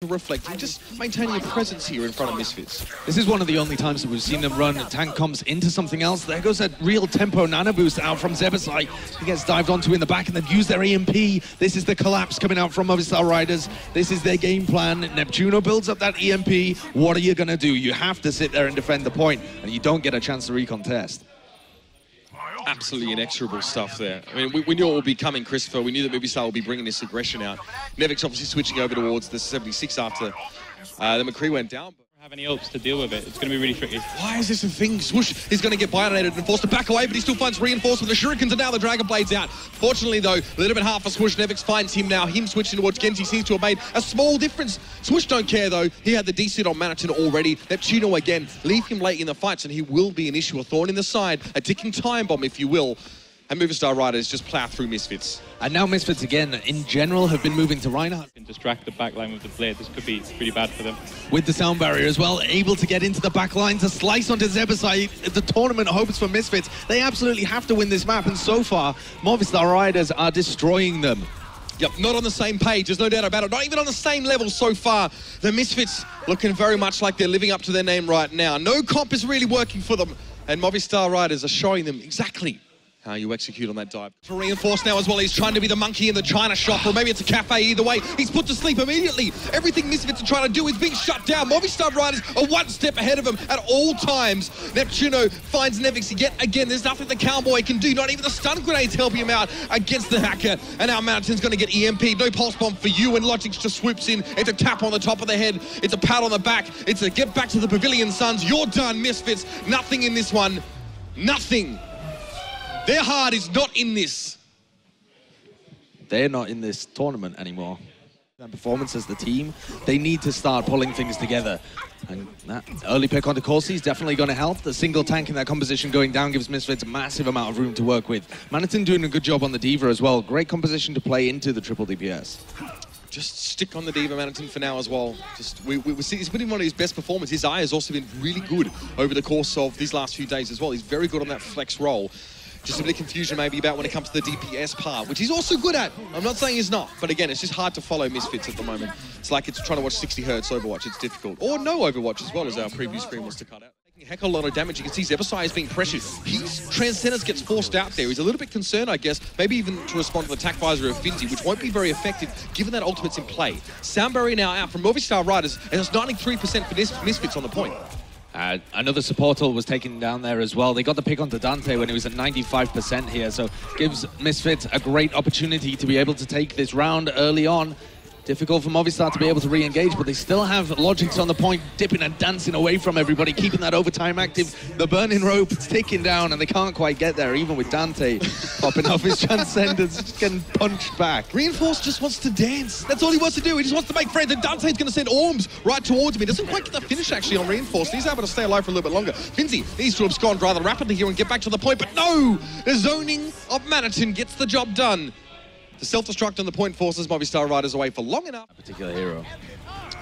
reflecting, just maintaining a presence here in front of Misfits. This is one of the only times that we've seen them run tank comps into something else. There goes that real tempo nano boost out from Zebbosai. He gets dived onto in the back and they've used their EMP. This is the collapse coming out from Movistar Riders. This is their game plan. neptuNo builds up that EMP. What are you going to do? You have to sit there and defend the point, and you don't get a chance to recontest. Absolutely inexorable stuff there. I mean, we knew it would be coming, Krefeld. We knew that Movistar would be bringing this aggression out. Nevix obviously switching over towards the 76 after the McCree went down. Have any hopes to deal with it. It's going to be really tricky. Why is this a thing? CWoosH is going to get bionated and forced to back away, but he still finds reinforced with the shurikens, and now the Dragon Blade's out. Fortunately, though, a little bit hard for CWoosH. Nevix finds him now. Him switching towards Genji seems to have made a small difference. CWoosH don't care, though. He had the D-suit on Manneten already. neptuNo again. Leave him late in the fights, and he will be an issue. A thorn in the side, a ticking time bomb, if you will. And Movistar Riders just plough through Misfits. And now Misfits, again, in general, have been moving to Reinhardt. Can distract the backline with the blade. This could be pretty bad for them. With the sound barrier as well, able to get into the backline to slice onto Zebbosai. The tournament hopes for Misfits. They absolutely have to win this map, and so far, Movistar Riders are destroying them. Yep, not on the same page, there's no doubt about it. Not even on the same level so far. The Misfits looking very much like they're living up to their name right now. No comp is really working for them, and Movistar Riders are showing them exactly how you execute on that dive. To reinforce now as well, he's trying to be the monkey in the China shop, or maybe it's a cafe, either way. He's put to sleep immediately. Everything Misfits are trying to do is being shut down. Movistar Riders are one step ahead of him at all times. neptuNo finds Nevix yet again. There's nothing the cowboy can do, not even the stun grenades helping him out against the hacker. And now Manneten's going to get EMP'd. No pulse bomb for you, and Logix just swoops in. It's a tap on the top of the head. It's a pat on the back. It's a get back to the pavilion, sons. You're done, Misfits. Nothing in this one. Nothing. Their heart is not in this. They're not in this tournament anymore. And performance as the team, they need to start pulling things together. And that early pick onto Kolsti is definitely going to help. The single tank in that composition going down gives Misfits a massive amount of room to work with. Manneten doing a good job on the D.Va as well. Great composition to play into the triple DPS. Just stick on the D.Va Manneten for now as well. Just we see he's been in one of his best performances. His eye has also been really good over the course of these last few days as well. He's very good on that flex roll. Just a bit of confusion maybe about when it comes to the DPS part, which he's also good at. I'm not saying he's not, but again, it's just hard to follow Misfits at the moment. It's like it's trying to watch 60 Hz Overwatch. It's difficult. Or no Overwatch as well, as our preview screen was to cut out. Taking a heck of a lot of damage. You can see Zebbosai is being pressured. His Transcendence gets forced out there. He's a little bit concerned, I guess, maybe even to respond to the attack visor of Finnsi, which won't be very effective given that ultimate's in play. Sound barrier now out from Movistar Riders, and it's 93% for Misfits on the point. Another support ult was taken down there as well. They got the pick onto Dante when he was at 95% here, so gives Misfits a great opportunity to be able to take this round early on. Difficult for Movistar to be able to re-engage, but they still have Logix on the point, dipping and dancing away from everybody, keeping that overtime active. The burning rope is ticking down, and they can't quite get there, even with Dante popping off his Transcendence, just getting punched back. Reinforce just wants to dance. That's all he wants to do. He just wants to make friends, and Dante's going to send Orms right towards him. He doesn't quite get the finish, actually, on Reinforce. He's able to stay alive for a little bit longer. Finnsi needs to abscond rather rapidly here and get back to the point, but no! The zoning of Manneten gets the job done. The self-destruct on the point forces Movistar Riders away for long enough. A particular hero.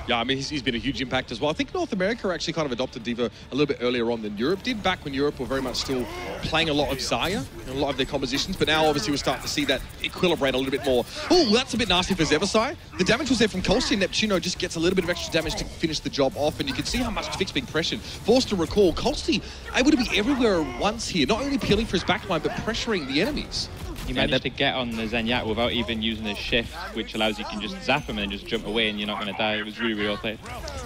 Yeah, I mean, he's been a huge impact as well. I think North America actually kind of adopted D.Va a little bit earlier on than Europe did, back when Europe were very much still playing a lot of Zarya and a lot of their compositions, but now obviously we're starting to see that equilibrate a little bit more. Oh, that's a bit nasty for Zebbosai. The damage was there from Kolsti, and neptuNo just gets a little bit of extra damage to finish the job off, and you can see how much TviQ's being pressured. Forced to recall, Kolsti able to be everywhere at once here, not only peeling for his backline, but pressuring the enemies. He managed to get on the Zenyatta without even using his shift, which allows you can just zap him and just jump away and you're not going to die. It was really, really well played.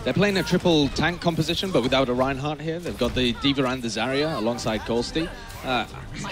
They're playing a triple tank composition, but without a Reinhardt here. They've got the D.Va and the Zarya alongside Kolsti.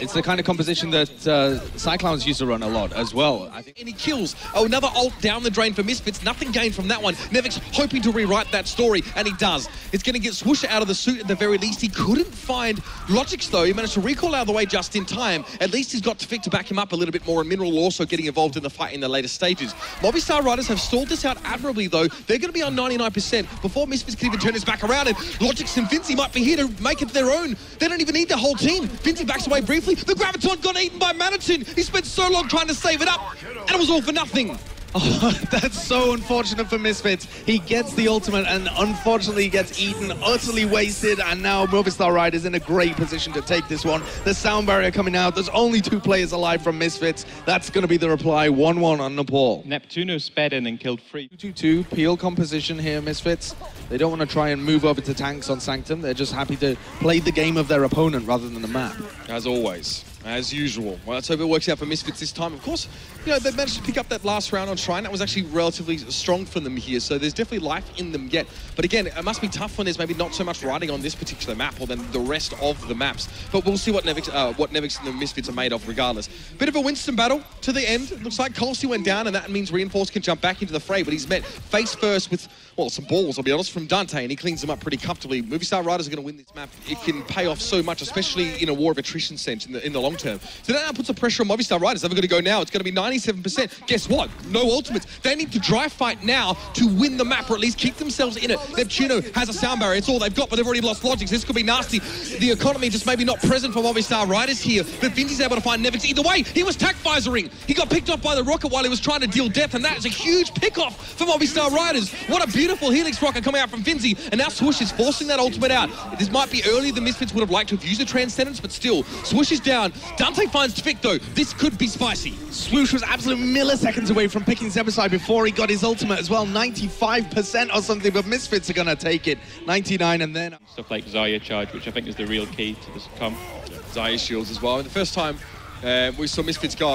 It's the kind of composition that Cyclowns used to run a lot as well. I think. And he kills. Oh, another ult down the drain for Misfits. Nothing gained from that one. Nevix hoping to rewrite that story, and he does. It's going to get CWoosH out of the suit at the very least. He couldn't find Logix, though. He managed to recall out of the way just in time. At least he's got TviQ to back him up a little bit more, and Mineral also getting involved in the fight in the later stages. Movistar Riders have stalled this out admirably, though. They're going to be on 99% before Misfits can even turn his back around, and Logix and Finnsi might be here to make it their own. They don't even need the whole team. Finnsi backs away briefly. The Graviton got eaten by Manneten. He spent so long trying to save it up, and it was all for nothing. Oh, that's so unfortunate for Misfits. He gets the ultimate and unfortunately he gets eaten, utterly wasted, and now Movistar Ride is in a great position to take this one. The sound barrier coming out. There's only 2 players alive from Misfits. That's going to be the reply. 1-1 on Nepal. neptuNo sped in and killed 3. 2-2, peel composition here, Misfits. They don't want to try and move over to tanks on Sanctum. They're just happy to play the game of their opponent rather than the map. As always. As usual. Well, let's hope it works out for Misfits this time. Of course, you know, they managed to pick up that last round on Shrine. That was actually relatively strong for them here, so there's definitely life in them yet. But again, it must be tough when there's maybe not so much riding on this particular map or than the rest of the maps. But we'll see what Nevix and the Misfits are made of regardless. Bit of a Winston battle to the end. It looks like Kolsti went down, and that means Reinforce can jump back into the fray, but he's met face first with, well, some balls, I'll be honest, from Dante, and he cleans them up pretty comfortably. Movistar Riders are going to win this map. It can pay off so much, especially in a war of attrition sense in the long term. So that now puts the pressure on Movistar Riders. They're going to go now. It's going to be 97%. Guess what? No ultimates. They need to dry fight now to win the map, or at least keep themselves in it. neptuNo has a sound barrier. It's all they've got, but they've already lost Logix. This could be nasty. The economy just maybe not present for Movistar Riders here, but Finnsi's able to find Nevix. Either way, he was tack visoring. He got picked off by the rocket while he was trying to deal death, and that is a huge pick-off for Movistar Riders. What a beautiful Helix rocket coming out from Finnsi, and now CWoosH is forcing that ultimate out. This might be earlier than Misfits would have liked to have used the Transcendence, but still, CWoosH is down. Dante finds TviQ though. This could be spicy. CWoosH was absolute milliseconds away from picking Zebbosai before he got his ultimate as well. 95% or something, but Misfits are going to take it. 99 and then... Stuff like Zarya charge, which I think is the real key to this comp. Zarya shields as well. And the first time we saw Misfits go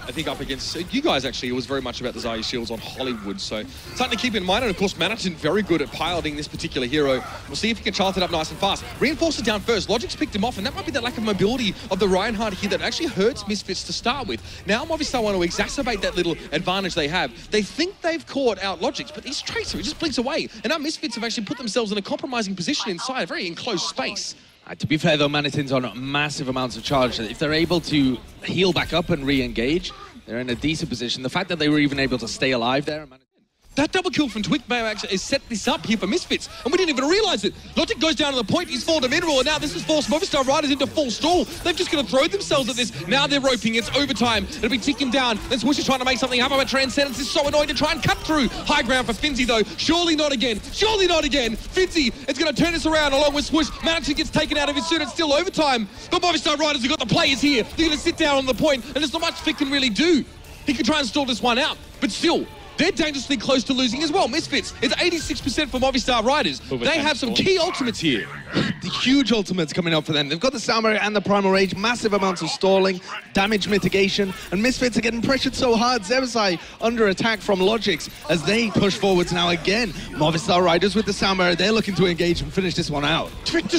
I think up against you guys, actually, it was very much about the Zarya shields on Hollywood. So something to keep in mind. And of course, Manneten very good at piloting this particular hero. We'll see if he can chart it up nice and fast. Reinforce it down first. Logix picked him off, and that might be that lack of mobility of the Reinhardt here that actually hurts Misfits to start with. Now Movistar want to exacerbate that little advantage they have. They think they've caught out Logix, but he's Tracer. He just blinks away. And now Misfits have actually put themselves in a compromising position inside a very enclosed space. To be fair though, Manneten's on massive amounts of charge. If they're able to heal back up and re-engage, they're in a decent position. The fact that they were even able to stay alive there... That double kill from TviQ may actually has set this up here for Misfits, and we didn't even realize it. Logix goes down to the point, he's fallen to mineral, and now this has forced Movistar Riders into full stall. They've just got to throw themselves at this. Now they're roping, it's overtime. It'll be ticking down. Then CWoosH is trying to make something happen, but Transcendence is so annoying to try and cut through. High ground for Finnsi though. Surely not again. Surely not again. Finnsi is going to turn this around along with CWoosH. Manneten gets taken out of his suit. It's still overtime. But Movistar Riders have got the players here. They're going to sit down on the point, and there's not much TviQ can really do. He could try and stall this one out, but still, they're dangerously close to losing as well. Misfits, it's 86% for Movistar Riders. They have some key ultimates here. The huge ultimates coming up for them. They've got the Sound Barrier and the Primal Rage, massive amounts of stalling, damage mitigation, and Misfits are getting pressured so hard. Zebbosai under attack from Logix as they push forwards now again. Movistar Riders with the Sound Barrier, they're looking to engage and finish this one out. TviQ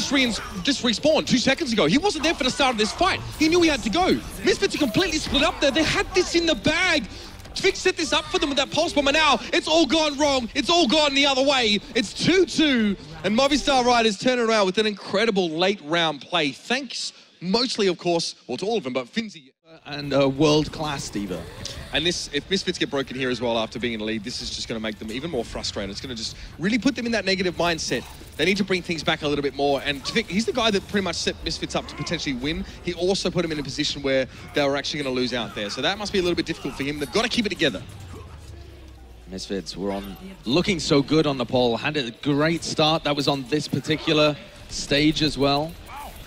just respawned 2 seconds ago. He wasn't there for the start of this fight. He knew he had to go. Misfits are completely split up there. They had this in the bag. TviQ set this up for them with that pulse bomb, and now it's all gone wrong. It's all gone the other way. It's 2-2, and Movistar Riders turn around with an incredible late round play. Thanks mostly, of course, well, to all of them, but Finnsi and world-class Diva. And this, if Misfits get broken here as well after being in the lead, this is just going to make them even more frustrated. It's going to just really put them in that negative mindset. They need to bring things back a little bit more. And TviQ, he's the guy that pretty much set Misfits up to potentially win. He also put him in a position where they were actually going to lose out there. So that must be a little bit difficult for him. They've got to keep it together. Misfits were on looking so good on Nepal. Had a great start. That was on this particular stage as well.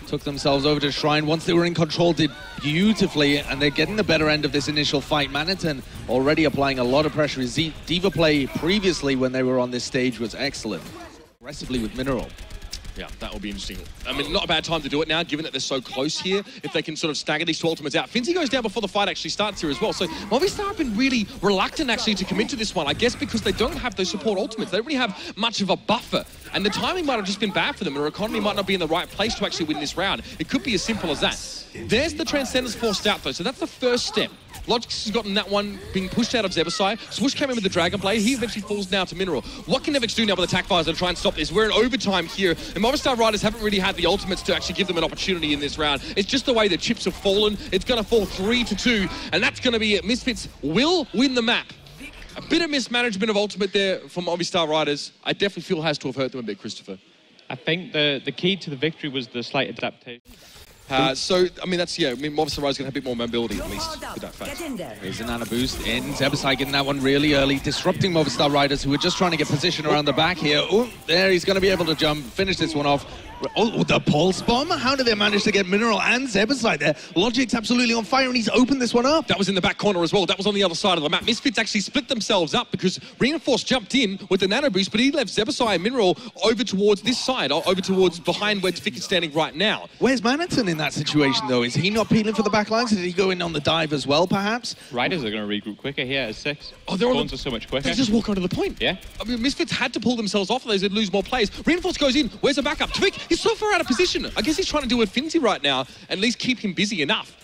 Took themselves over to Shrine. Once they were in control, did beautifully, and they're getting the better end of this initial fight. Manneten already applying a lot of pressure. His Diva play previously when they were on this stage was excellent. Aggressively with Mineral. Yeah, that will be interesting. I mean, not a bad time to do it now, given that they're so close here. If they can sort of stagger these two ultimates out. Finnsi goes down before the fight actually starts here as well. So Movistar have been really reluctant actually to commit to this one. I guess because they don't have those support ultimates. They don't really have much of a buffer. And the timing might have just been bad for them. Their economy might not be in the right place to actually win this round. It could be as simple as that. There's the Transcendence forced out though, so that's the first step. Logix has gotten that one being pushed out of Zebbosai. CWoosH came in with the Dragon Blade. He eventually falls now to Mineral. What can Nevix do now with attack fires to try and stop this? We're in overtime here, and Movistar Riders haven't really had the ultimates to actually give them an opportunity in this round. It's just the way the chips have fallen. It's going to fall 3-2, and that's going to be it. Misfits will win the map. A bit of mismanagement of ultimate there from Movistar Riders. I definitely feel has to have hurt them a bit, Christopher. I think the key to the victory was the slight adaptation. So, I mean, that's, yeah, I mean, Movistar is going to have a bit more mobility, at least, with that fact. Here's a nano boost in. Zebbosai getting that one really early, disrupting Movistar riders who were just trying to get position around the back here. Oh, there, he's going to be able to jump, finish this one off. Oh, the pulse bomb? How did they manage to get Mineral and Zebbosai there? Logix absolutely on fire, and he's opened this one up. That was in the back corner as well. That was on the other side of the map. Misfits actually split themselves up because Reinforce jumped in with the nano boost, but he left Zebbosai and Mineral over towards this side, over towards behind where TviQ is standing right now. Where's Manneten in that situation, though? Is he not peeling for the back lines? Did he go in on the dive as well, perhaps? Riders are going to regroup quicker here at 6. Oh, they're Spawns are so much quicker. They just walk onto the point. Yeah. I mean, Misfits had to pull themselves off, otherwise they'd lose more players. Reinforce goes in. Where's the backup? TviQ, he's so far out of position. I guess he's trying to do a Finnsi right now, at least keep him busy enough.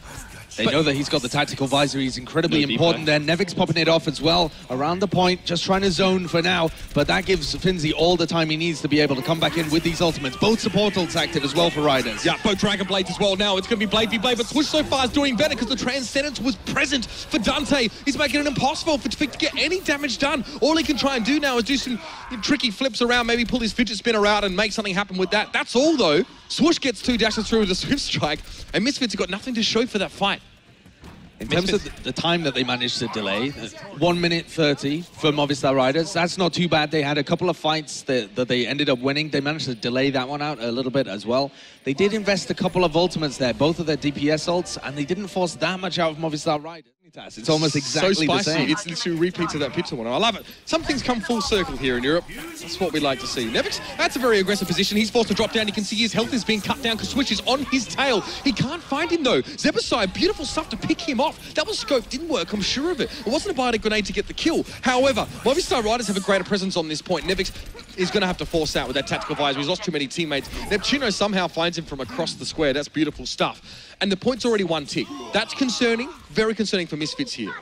They know that he's got the tactical visor. He's incredibly important there. Nevix popping it off as well around the point, just trying to zone for now. But that gives Finnsi all the time he needs to be able to come back in with these ultimates. Both support ults active as well for riders. Yeah, both Dragon Blades as well now. It's going to be Blade v Blade, but CWoosH so far is doing better because the Transcendence was present for Dante. He's making it impossible for TviQ to get any damage done. All he can try and do now is do some tricky flips around, maybe pull his fidget spinner out and make something happen with that. That's all, though. CWoosH gets 2 dashes through with a Swift Strike, and Misfits have got nothing to show for that fight. In terms of the time that they managed to delay, 1 minute 30 for Movistar riders, that's not too bad. They had a couple of fights that they ended up winning. They managed to delay that one out a little bit as well. They did invest a couple of ultimates there, both of their DPS ults, and they didn't force that much out of Movistar riders. It's almost exactly the same. It's literally repeats of that picture one. I love it. Some things come full circle here in Europe. That's what we like to see. Nevix, that's a very aggressive position. He's forced to drop down. You can see his health is being cut down because CWoosH is on his tail. He can't find him, though. Zebbosai, beautiful stuff to pick him off. That was scope, didn't work, I'm sure of it. It wasn't a biotic grenade to get the kill. However, Movistar riders have a greater presence on this point. Nevix is going to have to force out with that tactical visor. He's lost too many teammates. neptuNo somehow finds him from across the square. That's beautiful stuff. And the point's already 1 tick. That's concerning, very concerning for Misfits here.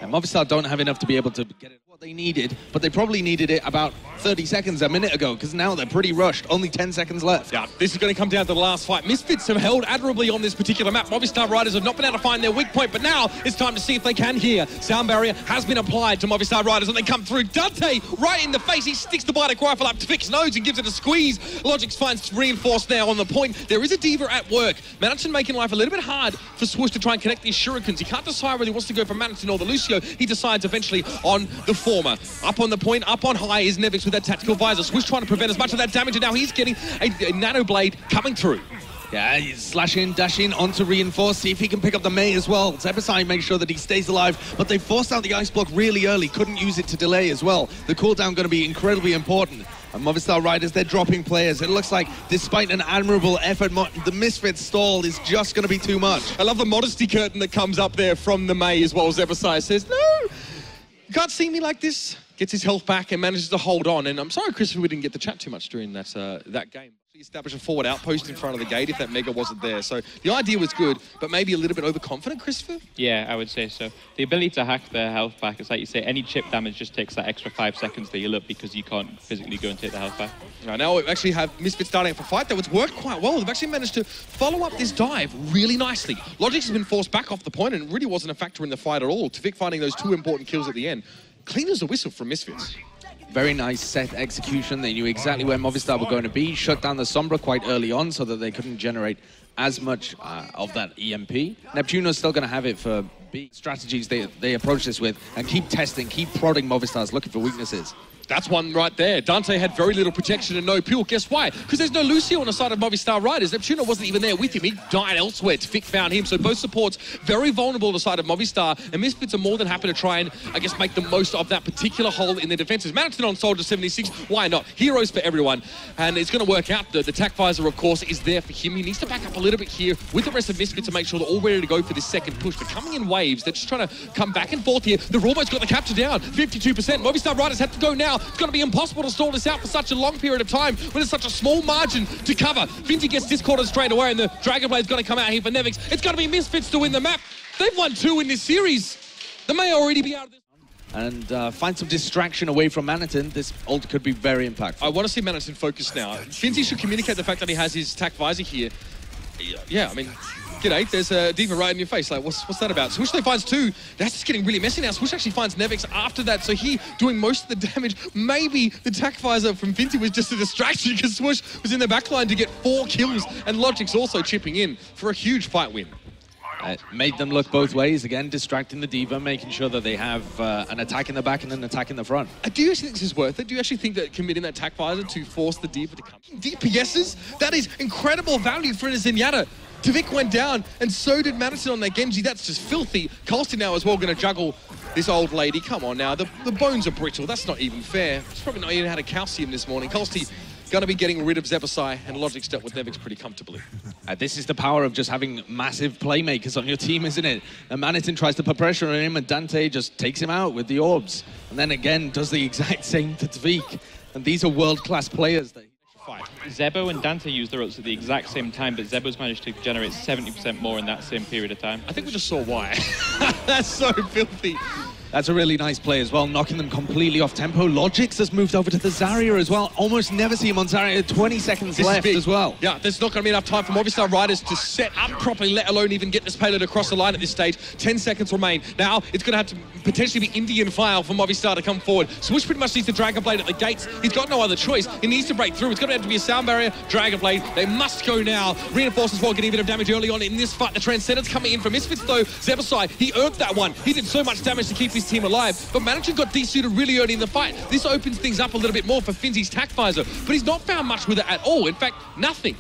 And Movistar don't have enough to be able to get it what they needed, but they probably needed it about 30 seconds, a minute ago, because now they're pretty rushed. Only 10 seconds left. Yeah, this is going to come down to the last fight. Misfits have held admirably on this particular map. Movistar riders have not been able to find their weak point, but now it's time to see if they can here. Sound barrier has been applied to Movistar riders, and they come through. Dante, right in the face. He sticks the biotic rifle up to TviQ's nose and gives it a squeeze. Logix finds Reinforce now on the point. There is a Diva at work. Manneten making life a little bit hard for CWoosH to try and connect these shurikens. He can't decide whether he wants to go for Manneten or the Lucio. He decides eventually on the former. Up on the point, up on high is Nevix with that tactical visor. CWoosH trying to prevent as much of that damage, and now he's getting a nano blade coming through. Yeah, he's slashing, dashing onto Reinforce, see if he can pick up the May as well. Zebbosai makes sure that he stays alive, but they forced out the ice block really early, couldn't use it to delay as well. The cooldown going to be incredibly important. And Movistar riders, they're dropping players. It looks like, despite an admirable effort, the Misfits stall is just going to be too much. I love the modesty curtain that comes up there from the May as well. Zebbosai says, no, you can't see me like this. Gets his health back and manages to hold on. And I'm sorry, Chris, we didn't get to chat too much during that game. He established a forward outpost in front of the gate if that Mega wasn't there. So the idea was good, but maybe a little bit overconfident, Christopher? Yeah, I would say so. The ability to hack their health back, it's like you say, any chip damage just takes that extra 5 seconds to heal up because you can't physically go and take the health back. Right, now we actually have Misfits starting up a fight, though. It's worked quite well. They've actually managed to follow up this dive really nicely. Logix has been forced back off the point and really wasn't a factor in the fight at all. TviQ finding those 2 important kills at the end. Clean as a whistle from Misfits. Very nice set execution. They knew exactly where Movistar were going to be. Shut down the Sombra quite early on so that they couldn't generate as much of that EMP. neptuNo's still going to have it for B strategies they approach this with and keep testing, keep prodding Movistar's looking for weaknesses. That's one right there. Dante had very little protection and no peel. Guess why? Because there's no Lucio on the side of Movistar riders. neptuNo wasn't even there with him. He died elsewhere. TviQ found him. So both supports very vulnerable on the side of Movistar. And Misfits are more than happy to try and, I guess, make the most of that particular hole in their defenses. Manneten on Soldier 76. Why not? Heroes for everyone. And it's going to work out. The tac visor, of course, is there for him. He needs to back up a little bit here with the rest of Misfits to make sure they're all ready to go for this second push. But coming in waves, they're just trying to come back and forth here. They've almost got the capture down. 52%. Movistar riders have to go now. It's going to be impossible to stall this out for such a long period of time when there's such a small margin to cover. Finnsi gets discorded straight away and the Dragon Blade's going to come out here for Nevix. It's going to be Misfits to win the map. They've won 2 in this series. They may already be out of this. And find some distraction away from Manneten. This ult could be very impactful. I want to see Manneten focus now. Finnsi should communicate the fact that he has his tac visor here. Yeah, I mean, G'day, there's a diva right in your face. Like, what's that about? CWoosH, though, finds 2. That's just getting really messy now. CWoosH actually finds Nevix after that, so he doing most of the damage. Maybe the attack visor from Finnsi was just a distraction because CWoosH was in the backline to get 4 kills, and Logix also chipping in for a huge fight win. Made them look both ways, again, distracting the diva, making sure that they have an attack in the back and an attack in the front. Do you actually think this is worth it? Do you actually think that committing that attack visor to force the diva to come? DPSs? That is incredible value for a Zenyatta. TviQ went down, and so did Manneten on their Genji. That's just filthy. Kolsti now as well going to juggle this old lady. Come on now, the bones are brittle. That's not even fair. She's probably not even had a calcium this morning. Kolsti going to be getting rid of Zebbosai, and Logix dealt with Nevix pretty comfortably. This is the power of just having massive playmakers on your team, isn't it? And Manneten tries to put pressure on him, and Dante just takes him out with the orbs. And then again, does the exact same to TviQ. And these are world-class players. Fight. Zebo and Dante used their ults at the exact same time, but Zebo's managed to generate 70% more in that same period of time. I think we just saw why. That's so filthy. That's a really nice play as well, knocking them completely off tempo. Logix has moved over to the Zarya as well. Almost never see him on Zarya. 20 seconds left as well. Yeah, there's not going to be enough time for Movistar Riders to set up properly, let alone even get this payload across the line at this stage. 10 seconds remain. Now, it's going to have to potentially be Indian file for Movistar to come forward. CWoosH pretty much needs the Dragon Blade at the gates. He's got no other choice. He needs to break through. It's going to have to be a sound barrier, Dragon Blade. They must go now. Reinforce as well, getting a bit of damage early on in this fight. The Transcendence coming in from Misfits, though. Zebbosai, he earned that one. He did so much damage to keep his team alive. But Manneten got desuited really early in the fight. This opens things up a little bit more for Finnsi's attack visor, but he's not found much with it at all. In fact, nothing.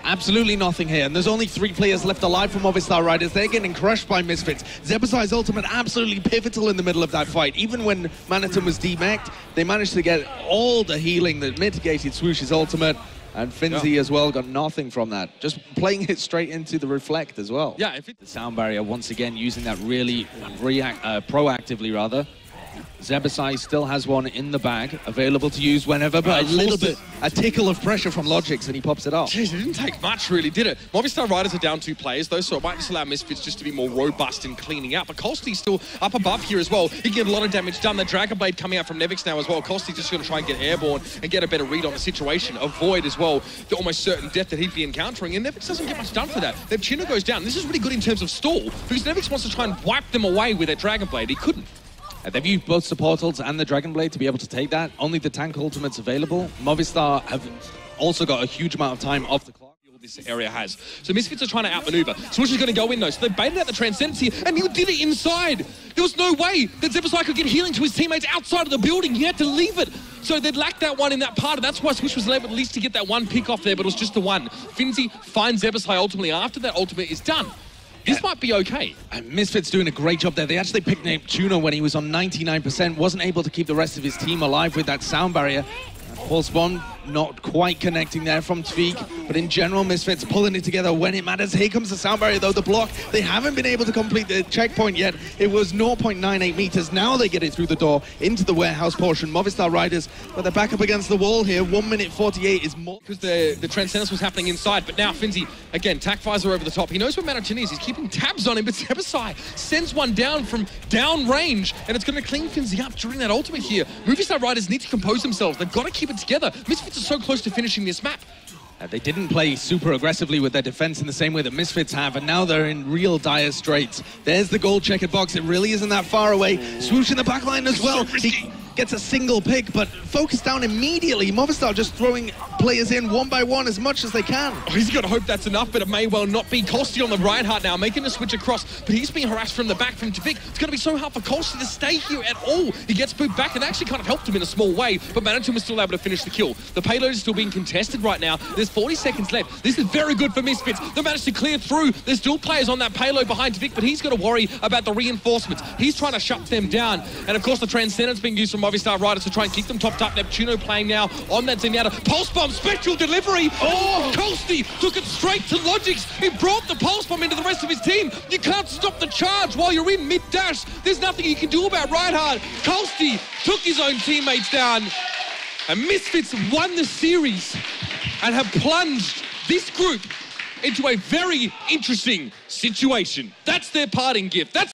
Absolutely nothing here, and there's only 3 players left alive for Movistar Riders. They're getting crushed by Misfits. Zebbosai's ultimate absolutely pivotal in the middle of that fight. Even when Manneten was demeched, they managed to get all the healing that mitigated CWoosH's ultimate. And Finnsi as well got nothing from that. Just playing it straight into the reflect as well. Yeah, the sound barrier once again using that really proactively rather. Zebbosai still has one in the bag, available to use whenever, but a tickle of pressure from Logix and he pops it off. Jeez, it didn't take much really, did it? Movistar Riders are down 2 players though, so it might just allow Misfits just to be more robust in cleaning out. But Kolsti's still up above here as well. He can get a lot of damage done. The Dragon Blade coming out from Nevix now as well. Kolsti's just going to try and get airborne and get a better read on the situation. Avoid as well the almost certain death that he'd be encountering, and Nevix doesn't get much done for that. neptuNo goes down. This is really good in terms of stall, because Nevix wants to try and wipe them away with their Dragon Blade. He couldn't. They've used both the portals and the Dragon Blade to be able to take that. Only the tank ultimate's available. Movistar have also got a huge amount of time off the clock. This area has. So Misfits are trying to outmaneuver. CWoosH is going to go in though. So they baited out the Transcendence here, and he did it inside. There was no way that Zebbosai could get healing to his teammates outside of the building. He had to leave it. So they'd lacked that one in that part, and that's why CWoosH was able at least to get that one pick off there, but it was just the one. Finnsi finds Zebbosai ultimately after that ultimate is done. This might be okay. And Misfits doing a great job there. They actually picked neptuNo when he was on 99%, wasn't able to keep the rest of his team alive with that sound barrier. Full spawn not quite connecting there from TviQ, but in general, Misfits pulling it together when it matters. Here comes the sound barrier though, the block. They haven't been able to complete the checkpoint yet. It was 0.98 meters. Now they get it through the door into the warehouse portion. Movistar Riders, but they're back up against the wall here. 1:48 is more. Because the Transcendence was happening inside, but now Finnsi, again, tack visor over the top. He knows where Manneten is. He's keeping tabs on him, but Zebbosai sends one down from down range, and it's going to clean Finnsi up during that ultimate here. Movistar Riders need to compose themselves. They've got to keep it together. Misfits are so close to finishing this map. They didn't play super aggressively with their defense in the same way that Misfits have, and now they're in real dire straits. There's the gold checkered box. It really isn't that far away. CWoosH in the backline as well. He gets a single pick, but focused down immediately. Movistar just throwing players in one by one as much as they can. Oh, he's got to hope that's enough, but it may well not be. Kolsti on the Reinhardt now, making a switch across, but he's being harassed from the back from TviQ. It's going to be so hard for Kolsti to stay here at all. He gets moved back and actually kind of helped him in a small way, but Manneten was still able to finish the kill. The payload is still being contested right now. There's 40 seconds left. This is very good for Misfits. They managed to clear through. There's still players on that payload behind TviQ, but he's got to worry about the reinforcements. He's trying to shut them down. And of course, the Transcendence being used from Movistar Riders to try and keep them topped up. neptuNo playing now on that Zenyatta. Pulse Bomb, spectral delivery. Oh, Kolsti took it straight to Logix. He brought the Pulse Bomb into the rest of his team. You can't stop the charge while you're in mid-dash. There's nothing you can do about Reinhardt. Kolsti took his own teammates down. And Misfits won the series and have plunged this group into a very interesting situation. That's their parting gift. That's